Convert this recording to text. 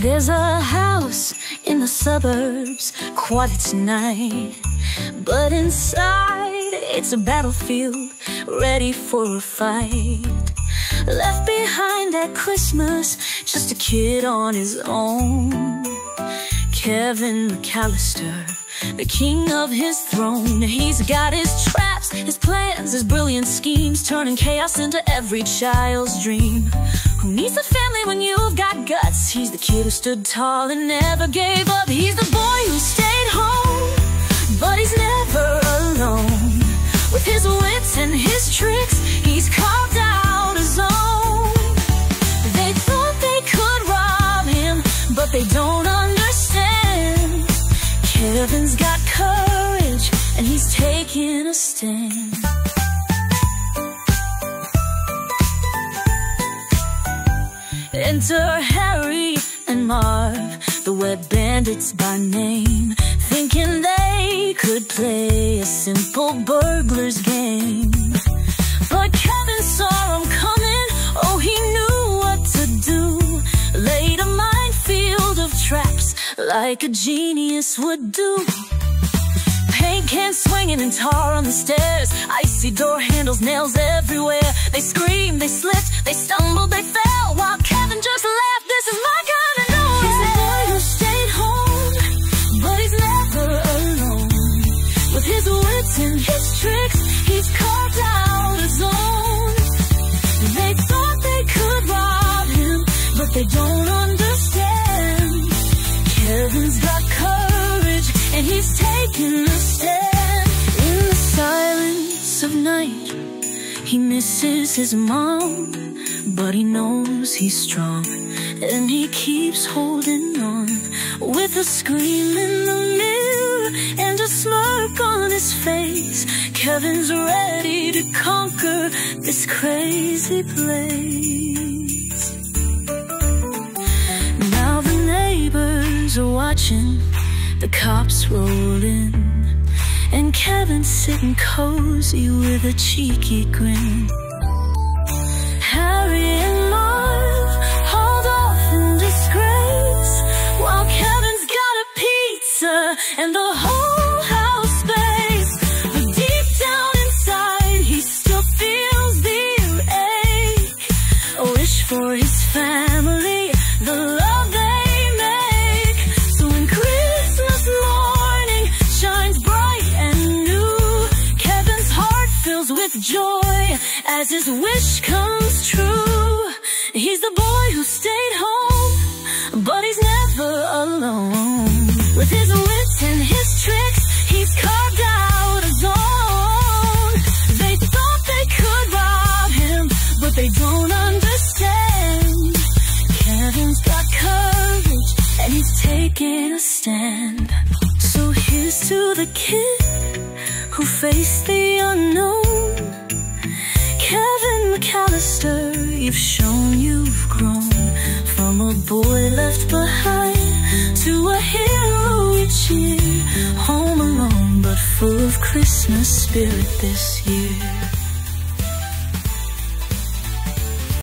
There's a house in the suburbs, quiet tonight, but inside it's a battlefield ready for a fight. Left behind at Christmas, just a kid on his own. Kevin McCallister, the king of his throne. He's got his traps, his plans, his brilliant schemes, turning chaos into every child's dream. Who needs a family when you've got guts? He's the kid who stood tall and never gave up. He's the boy who stayed home, but he's never alone. With his wits and his tricks, he's carved out his own. They thought they could rob him, but they don't understand. Kevin's got courage, and he's taking a stand. Enter Harry and Marv, the wet bandits by name, thinking they could play a simple burglar's game. But Kevin saw them coming, oh, he knew what to do. Laid a minefield of traps like a genius would do. Paint cans swinging and tar on the stairs, icy door handles, nails everywhere. They screamed, they slipped, they stumbled, they fell, while Kevin just laughed. This is my kind of noise. He's the boy who stayed home, but he's never alone. With his wits and his tricks, he's carved out his own. They thought they could rob him, but they don't understand. Kevin's got courage, and he's taking a stand. In the silence of night, he misses his mom, but he knows he's strong, and he keeps holding on. With a scream in the mirror and a smirk on his face, Kevin's ready to conquer this crazy place. Now the neighbors are watching the cops roll in, and Kevin's sitting cozy with a cheeky grin. Harry and Marv hauled off in disgrace, while Kevin's got a pizza and the whole house space. But deep down inside, he still feels the ache. A wish for his family, the love they make. So when Christmas morning shines bright and new, Kevin's heart fills with joy as his wish comes true. He's the boy who stayed home, but he's never alone. With his wits and his tricks, he's carved out his own. They thought they could rob him, but they don't understand. Kevin's got courage, and he's taking a stand. So here's to the kid who faced the unknown. Kevin McCallister, you've shown you've grown from a boy left behind to a hero each year. Home alone, but full of Christmas spirit this year.